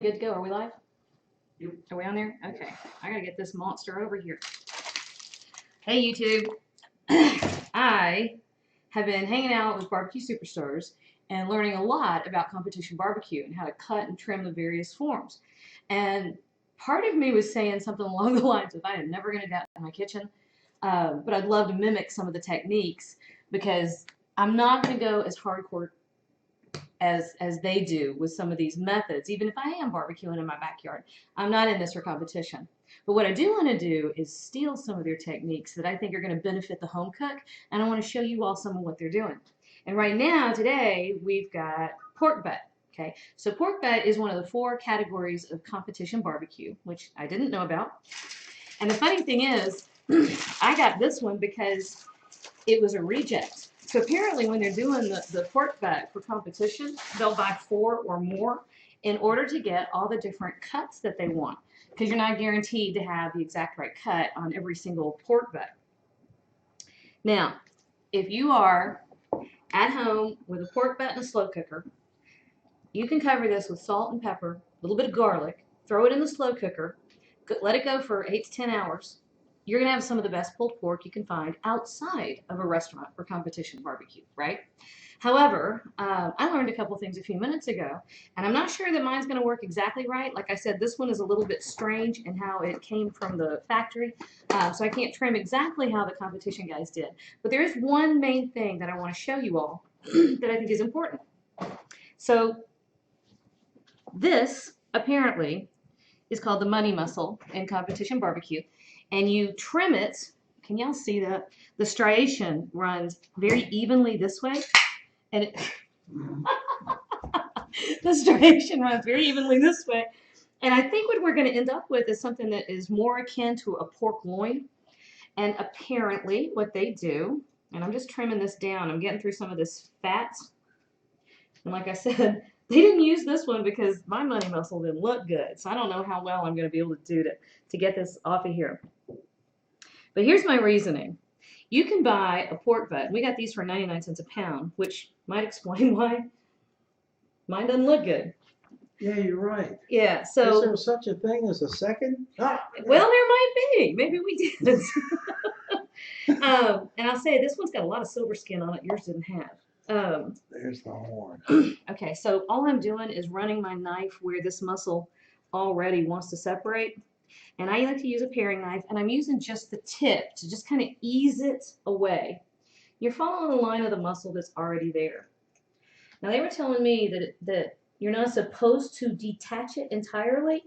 Good to go. Are we live? Yep. Are we on there? Okay. I gotta get this monster over here. Hey, YouTube. I have been hanging out with barbecue superstars and learning a lot about competition barbecue and how to cut and trim the various forms. And part of me was saying something along the lines of I am never going to get in my kitchen, but I'd love to mimic some of the techniques because I'm not going to go as hardcore as they do with some of these methods, even if I am barbecuing in my backyard. I'm not in this for competition. But what I do want to do is steal some of their techniques that I think are going to benefit the home cook, and I want to show you all some of what they're doing. And right now, today, we've got pork butt. Okay, so pork butt is one of the 4 categories of competition barbecue, which I didn't know about. And the funny thing is, I got this one because it was a reject. So apparently when they're doing the pork butt for competition, they'll buy 4 or more in order to get all the different cuts that they want. Because you're not guaranteed to have the exact right cut on every single pork butt. Now, if you are at home with a pork butt and a slow cooker, you can cover this with salt and pepper, a little bit of garlic, throw it in the slow cooker, let it go for 8 to 10 hours. You're going to have some of the best pulled pork you can find outside of a restaurant for competition barbecue, right? However, I learned a couple things a few minutes ago, and I'm not sure that mine's going to work exactly right. Like I said, this one is a little bit strange in how it came from the factory, so I can't trim exactly how the competition guys did. But there is one main thing that I want to show you all that I think is important. So this, apparently, is called the money muscle in competition barbecue. And you trim it. Can y'all see that? The striation runs very evenly this way. And it the striation runs very evenly this way. And I think what we're going to end up with is something that is more akin to a pork loin. And apparently what they do, and I'm just trimming this down, I'm getting through some of this fat. And like I said, they didn't use this one because my money muscle didn't look good. So I don't know how well I'm going to be able to do to get this off of here. But here's my reasoning. You can buy a pork butt. We got these for 99 cents a pound, which might explain why mine doesn't look good. Yeah, you're right. Yeah, Is so there such a thing as a second? well, there might be. Maybe we did. And I'll say this one's got a lot of silver skin on it. Yours didn't have. There's the horn. Okay, so all I'm doing is running my knife where this muscle already wants to separate. And I like to use a paring knife, and I'm using just the tip to just kind of ease it away. You're following the line of the muscle that's already there. Now, they were telling me that you're not supposed to detach it entirely.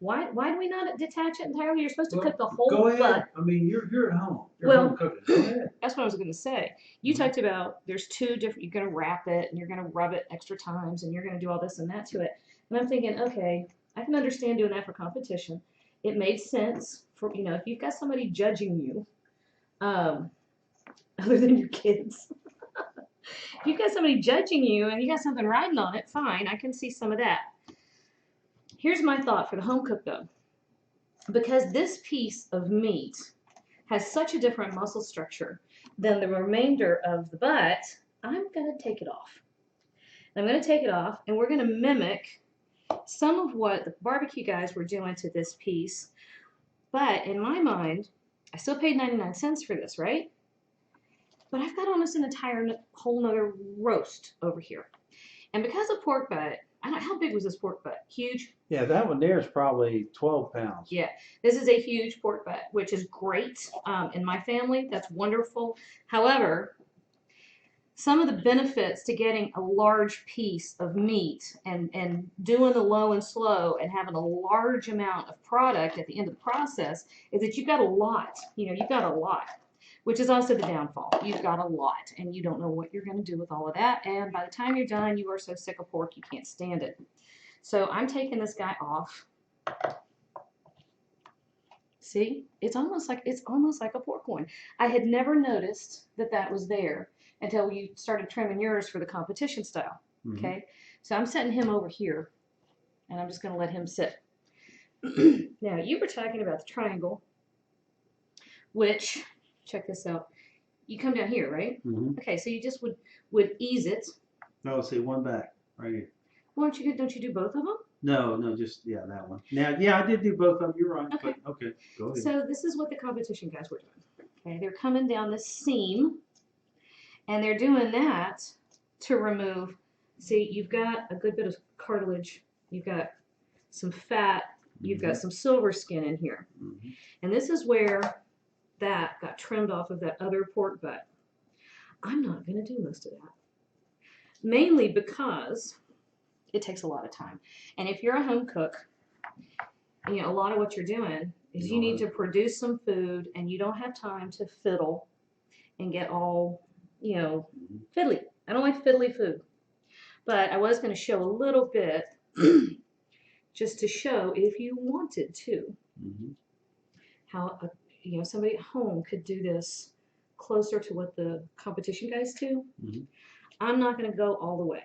Why do we not detach it entirely? You're supposed to cook the whole Go ahead. butt. I mean, you're at home. You're Well, home cooking. Go ahead. That's what I was going to say. You talked about there's 2 different, you're going to wrap it and you're going to rub it extra times and you're going to do all this and that to it. And I'm thinking, okay, I can understand doing that for competition. It made sense for, if you've got somebody judging you, other than your kids, if you've got somebody judging you and you got something riding on it, fine, I can see some of that. Here's my thought for the home cook though. Because this piece of meat has such a different muscle structure than the remainder of the butt, I'm going to take it off. I'm going to take it off, and we're going to mimic some of what the barbecue guys were doing to this piece. But in my mind, I still paid 99 cents for this, right? But I've got almost an entire whole nother roast over here. And because of pork butt, I don't know, how big was this pork butt? Huge? Yeah, that one there is probably 12 pounds. Yeah, this is a huge pork butt, which is great in my family. That's wonderful. However, some of the benefits to getting a large piece of meat and doing the low and slow and having a large amount of product at the end of the process is that you've got a lot. You've got a lot, which is also the downfall. You've got a lot, and you don't know what you're going to do with all of that. And by the time you're done, you are so sick of pork you can't stand it. So I'm taking this guy off. See, it's almost like a pork loin. I had never noticed that was there until you started trimming yours for the competition style. Okay, so I'm setting him over here, and I'm just going to let him sit. Now, you were talking about the triangle, which, check this out. You come down here, right? Mm-hmm. Okay, so you just would ease it. No, see, one back, right here. Well, don't you do both of them? No, just, yeah, that one. Now, yeah, I did do both of them. You're right. Okay. But, okay, go ahead. So this is what the competition guys were doing. Okay, they're coming down the seam, and they're doing that to remove. See, you've got a good bit of cartilage. You've got some fat. You've got some silver skin in here. And this is where that got trimmed off of that other pork butt. I'm not going to do most of that. Mainly because it takes a lot of time. And if you're a home cook, you know, a lot of what you're doing is you need to produce some food and you don't have time to fiddle and get all, you know, fiddly. I don't like fiddly food. But I was going to show a little bit just to show if you wanted to how you know, somebody at home could do this closer to what the competition guys do. I'm not going to go all the way.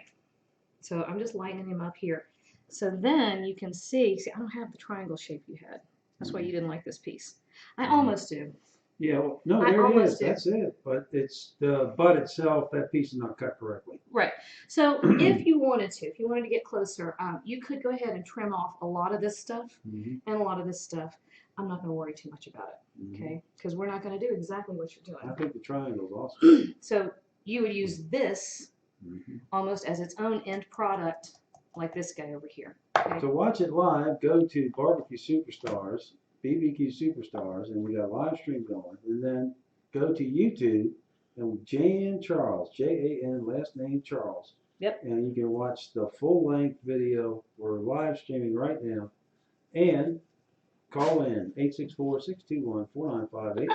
So I'm just lightening him up here. So then you can see, I don't have the triangle shape you had. That's why you didn't like this piece. I almost do. Yeah, well, no, I there it almost is. do. That's it. But it's the butt itself, that piece is not cut correctly. Right. So if you wanted to get closer, you could go ahead and trim off a lot of this stuff and a lot of this stuff. I'm not going to worry too much about it, okay? Because we're not going to do exactly what you're doing. I think the triangle is awesome. So you would use this almost as its own end product, like this guy over here. Okay? To watch it live, go to Barbecue Superstars, BBQ Superstars, and we got a live stream going. And then go to YouTube and Jan Charles, Jan, last name Charles. Yep. And you can watch the full length video. We're live streaming right now. And call in 864-621-4958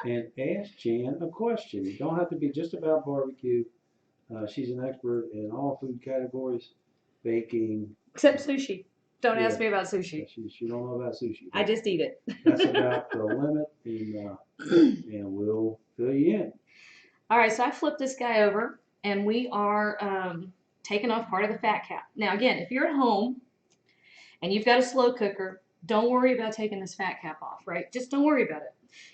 and ask Jan a question. You don't have to be just about barbecue. She's an expert in all food categories, baking. Except sushi. Don't ask me about sushi. She don't know about sushi. I just eat it. That's about the limit, and we'll fill you in. All right, so I flipped this guy over, and we are taking off part of the fat cap. Now, again, if you're at home and you've got a slow cooker, don't worry about taking this fat cap off, right? Just don't worry about it.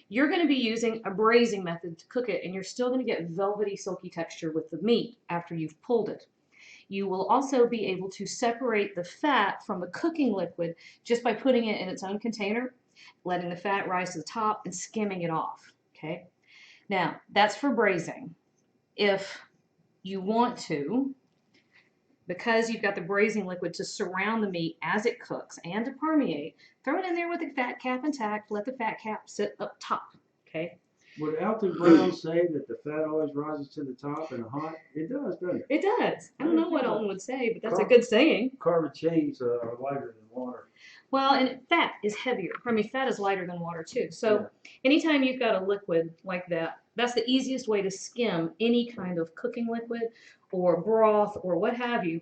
You're going to be using a braising method to cook it, and you're still going to get velvety, silky texture with the meat after you've pulled it. You will also be able to separate the fat from the cooking liquid just by putting it in its own container, letting the fat rise to the top, and skimming it off, okay? Now, that's for braising. If you want to, because you've got the braising liquid to surround the meat as it cooks and to permeate, throw it in there with the fat cap intact, let the fat cap sit up top, okay? Would Alton Brown say that the fat always rises to the top and hot? It does, doesn't it? It does. I don't know what Alton would say, but that's a good saying. Carbon chains are lighter than water. Well, and fat is heavier. I mean, fat is lighter than water too. So anytime you've got a liquid like that, that's the easiest way to skim any kind of cooking liquid or broth or what have you.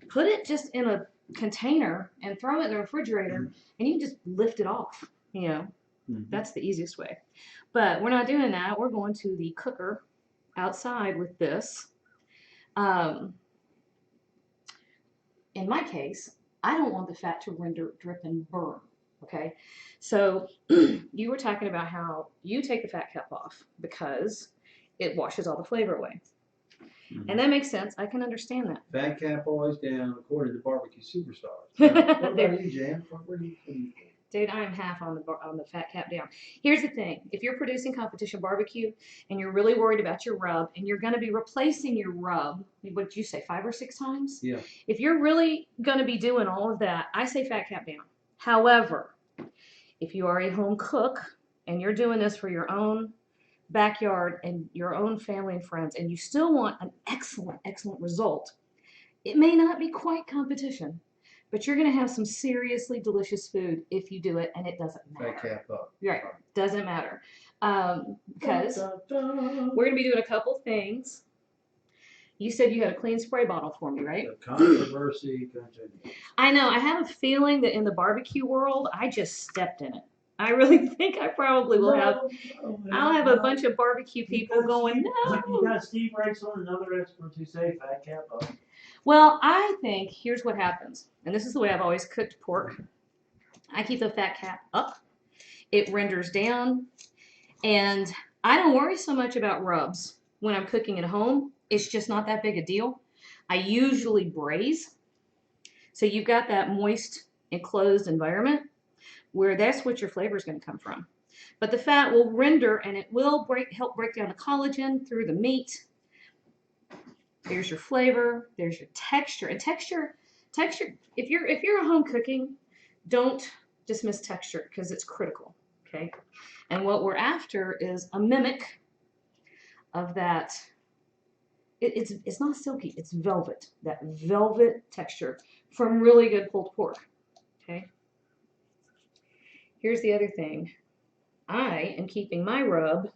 Put it just in a container and throw it in the refrigerator, and you can just lift it off, you know. That's the easiest way. But we're not doing that. We're going to the cooker outside with this. In my case, I don't want the fat to render, drip, and burn, okay? So you were talking about how you take the fat cap off because it washes all the flavor away. And that makes sense. I can understand that. Fat cap always down, according to Barbecue Superstars. What about you, Jan? Where do you Dude, I am half on the fat cap down. Here's the thing. If you're producing competition barbecue and you're really worried about your rub and you're going to be replacing your rub, what did you say, 5 or 6 times? Yeah. If you're really going to be doing all of that, I say fat cap down. However, if you are a home cook and you're doing this for your own backyard and your own family and friends and you still want an excellent, excellent result, it may not be quite competition. But you're going to have some seriously delicious food if you do it, and it doesn't matter. Fat cap up. Right. Doesn't matter. Because we're going to be doing a couple things. You said you had a clean spray bottle for me, right? The controversy continues. I know. I have a feeling that in the barbecue world, I just stepped in it. I really think I probably will have. I'll have a bunch of barbecue people going, no. You got Steve Rachel and other experts who say fat cap up. Well, I think here's what happens, and this is the way I've always cooked pork. I keep the fat cap up. It renders down, and I don't worry so much about rubs when I'm cooking at home. It's just not that big a deal. I usually braise, So you've got that moist, enclosed environment where that's what your flavor is going to come from. But the fat will render and it will help break down the collagen through the meat. There's your flavor. There's your texture. And texture. If you're at home cooking, don't dismiss texture because it's critical. Okay. And what we're after is a mimic of that. It's not silky. It's velvet. That velvet texture from really good pulled pork. Okay. Here's the other thing. I am keeping my rub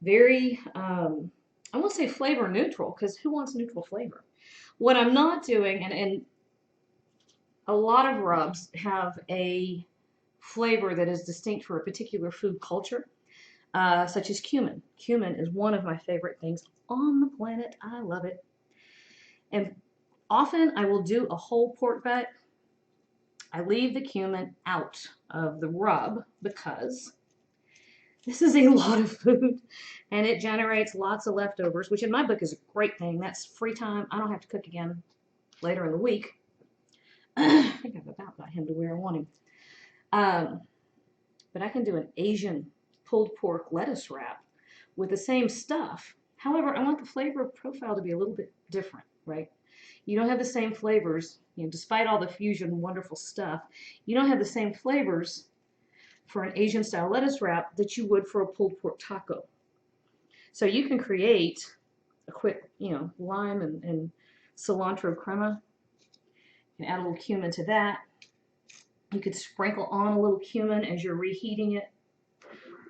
very, I won't say flavor neutral, because who wants neutral flavor? What I'm not doing, and a lot of rubs have a flavor that is distinct for a particular food culture, such as cumin. Cumin is one of my favorite things on the planet. I love it. And often I will do a whole pork butt. I leave the cumin out of the rub because this is a lot of food and it generates lots of leftovers, which in my book is a great thing. That's free time. I don't have to cook again later in the week. I think I've about got him to where I want him. But I can do an Asian pulled pork lettuce wrap with the same stuff. However, I want the flavor profile to be a little bit different, right? You don't have the same flavors, despite all the fusion wonderful stuff, you don't have the same flavors for an Asian style lettuce wrap that you would for a pulled pork taco. So you can create a quick, lime and cilantro crema and add a little cumin to that. You could sprinkle on a little cumin as you're reheating it,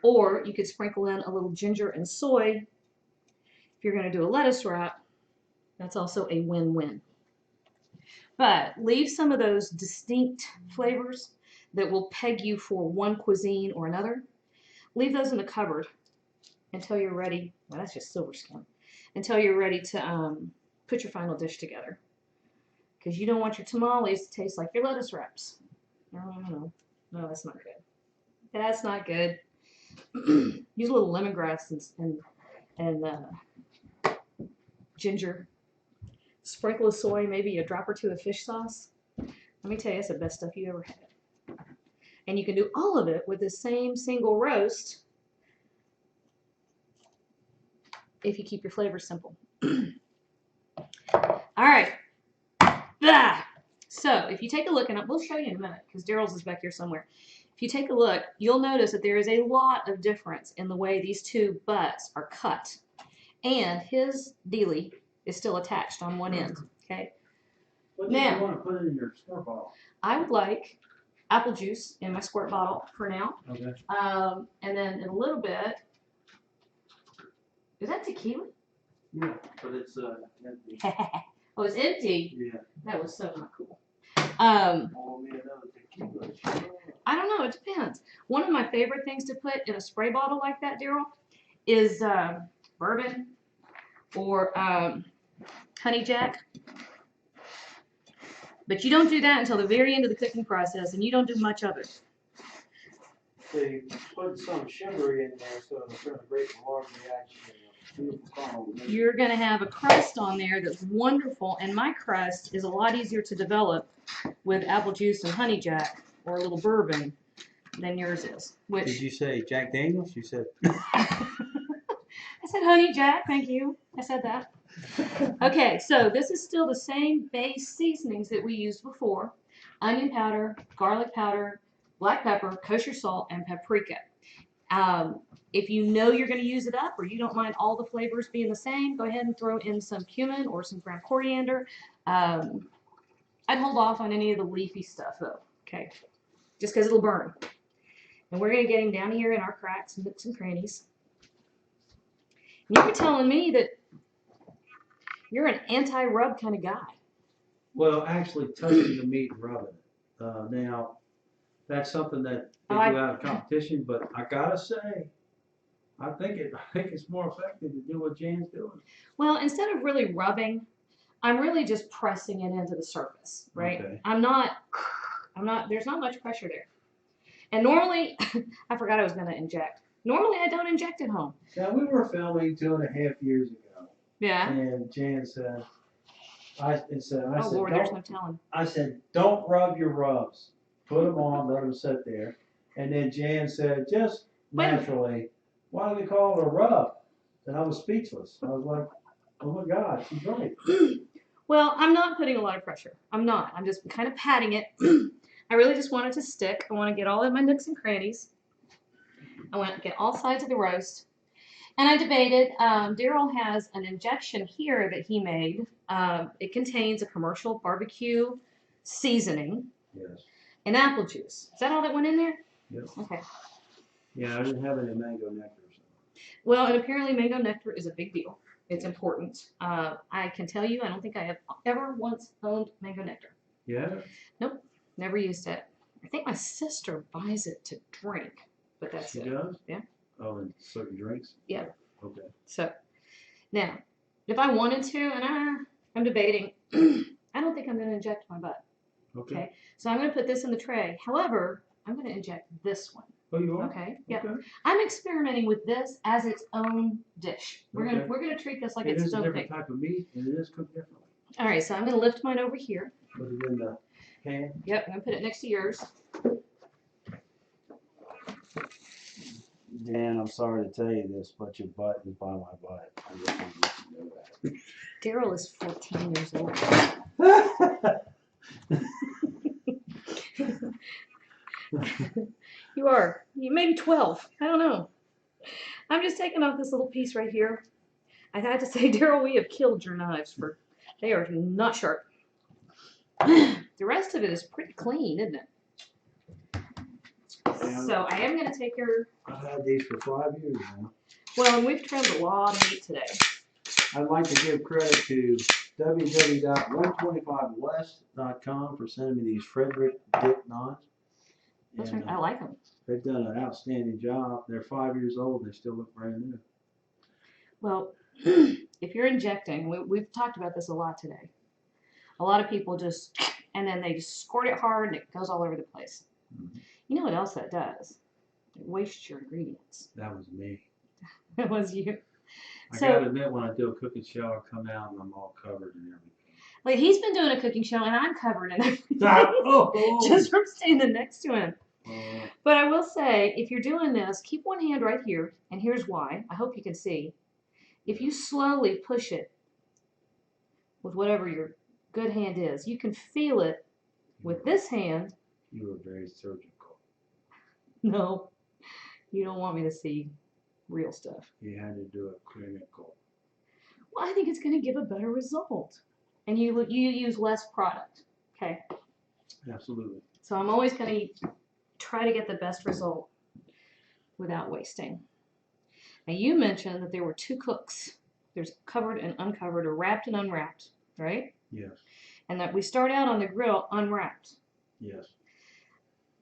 or you could sprinkle in a little ginger and soy. If you're going to do a lettuce wrap, that's also a win-win. But leave some of those distinct flavors that will peg you for one cuisine or another. Leave those in the cupboard until you're ready. Well, that's just silver skin. Until you're ready to put your final dish together. Because you don't want your tamales to taste like your lettuce wraps. No, that's not good. That's not good. Use a little lemongrass and ginger. Sprinkle of soy, maybe a drop or two of fish sauce. Let me tell you, that's the best stuff you ever had. And you can do all of it with the same single roast if you keep your flavors simple. All right. So if you take a look, and we'll show you in a minute because Daryl's is back here somewhere. If you take a look, you'll notice that there is a lot of difference in the way these two butts are cut. And his dealie is still attached on one end. Okay. What do you want to put in your squirt bottle? I would like apple juice in my squirt bottle for now. Okay. And then in a little bit, is that tequila? Yeah, but it's empty. Oh, it's empty? Yeah. That was so not cool. Oh, man, that was tequila. I don't know. It depends. One of my favorite things to put in a spray bottle like that, Daryl, is bourbon or honey jack. But you don't do that until the very end of the cooking process, and you don't do much of it. They put some shimmery in there so it's going to break the large reaction. You're going to have a crust on there that's wonderful, and my crust is a lot easier to develop with apple juice and honey jack or a little bourbon than yours is. Which did you say Jack Daniels? You said. I said honey jack, thank you. I said that. Okay, so this is still the same base seasonings that we used before. Onion powder, garlic powder, black pepper, kosher salt, and paprika. If you know you're going to use it up or you don't mind all the flavors being the same, go ahead and throw in some cumin or some ground coriander. I'd hold off on any of the leafy stuff though, okay? Just because it'll burn. And we're going to get him down here in our cracks and nooks and crannies. And you were telling me that you're an anti-rub kind of guy. Well, actually touching the meat and rubbing it. Now, that's something that they do out of competition, but I gotta say, I think it's more effective to do what Jan's doing. Well, instead of really rubbing, I'm really just pressing it into the surface, right? Okay. I'm not, there's not much pressure there. And normally, I forgot I was going to inject. Normally, I don't inject at home. Now, we were filming 2.5 years ago. Yeah. And Jan said, I Oh said, Lord, there's no telling. I said, don't rub your rubs. Put them on, let them sit there. And then Jan said, just naturally, why do they call it a rub? And I was speechless. I was like, oh my God, she's right. Well, I'm not putting a lot of pressure. I'm not. I'm just kind of patting it. I really just want it to stick. I want to get all of my nooks and crannies. I want to get all sides of the roast. And I debated. Daryl has an injection here that he made. It contains a commercial barbecue seasoning Yes. and apple juice. Is that all that went in there? Yes. Okay. Yeah, I didn't have any mango nectar. So. Well, and apparently mango nectar is a big deal. It's important. I can tell you, I don't think I have ever once owned mango nectar. Yeah? Nope, never used it. I think my sister buys it to drink, but that's She it. does? Yeah. Oh, in certain drinks? Yeah. Okay. So, now, if I wanted to, and I'm debating, I don't think I'm going to inject my butt. Okay. So I'm going to put this in the tray. However, I'm going to inject this one. Oh, you are? Okay. Yeah. Okay. I'm experimenting with this as its own dish. We're gonna treat this like it's its own thing. It is a different type of meat, and it is cooked differently. All right. So I'm going to lift mine over here. Put it in the pan. Yep. I'm going to put it next to yours. Dan, I'm sorry to tell you this, but your butt is by my butt. I just want you to know that. Daryl is 14 years old. You are. You maybe 12. I don't know. I'm just taking off this little piece right here. I had to say, Daryl, we have killed your knives for. They are not sharp. The rest of it is pretty clean, isn't it? So I am going to take your. I've had these for 5 years now. Well, and we've trimmed a lot of meat today. I'd like to give credit to www.125west.com for sending me these Frederick Dick knives. That's And, right. I like them. They've done an outstanding job. They're 5 years old. They still look brand new. Well, if you're injecting, we've talked about this a lot today. A lot of people just, and then they just squirt it hard and it goes all over the place. Mm-hmm. You know what else that does? It wastes your ingredients. That was me. It was you. I gotta admit, when I do a cooking show, I come out and I'm all covered and everything. Like, he's been doing a cooking show and I'm covered in everything. Oh. Just from standing next to him. But I will say, if you're doing this, keep one hand right here, and here's why. I hope you can see. If you slowly push it with whatever your good hand is, you can feel it with this hand. You were very surgical. No, you don't want me to see real stuff. You had to do it clinical. Well, I think it's going to give a better result. And you use less product, okay? Absolutely. So I'm always going to try to get the best result without wasting. Now, you mentioned that there were 2 cooks. There's covered and uncovered, or wrapped and unwrapped, right? Yes. And that we start out on the grill unwrapped. Yes.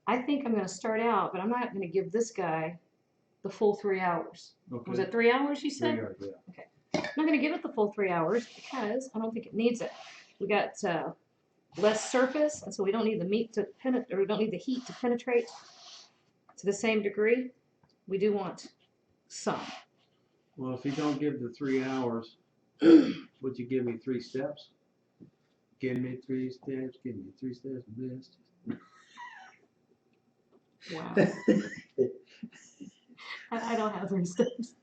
I think I'm going to start out, but I'm not going to give this guy the full 3 hours. Okay. Was it 3 hours you said? 3 hours, yeah. Okay. I'm not going to give it the full 3 hours because I don't think it needs it. We got less surface, and so we don't need the meat to penetrate, or we don't need the heat to penetrate to the same degree. We do want some. Well, if you don't give the 3 hours, would you give me 3 steps? Give me 3 steps. Give me 3 steps. Best. Wow. I don't have 3 steps.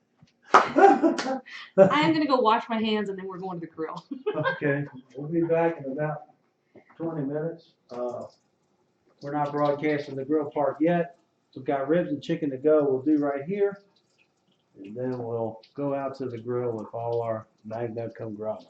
I am going to go wash my hands and then we're going to the grill. Okay. We'll be back in about 20 minutes. We're not broadcasting the grill part yet. We've got ribs and chicken to go. We'll do right here. And then we'll go out to the grill with all our magna cum grana.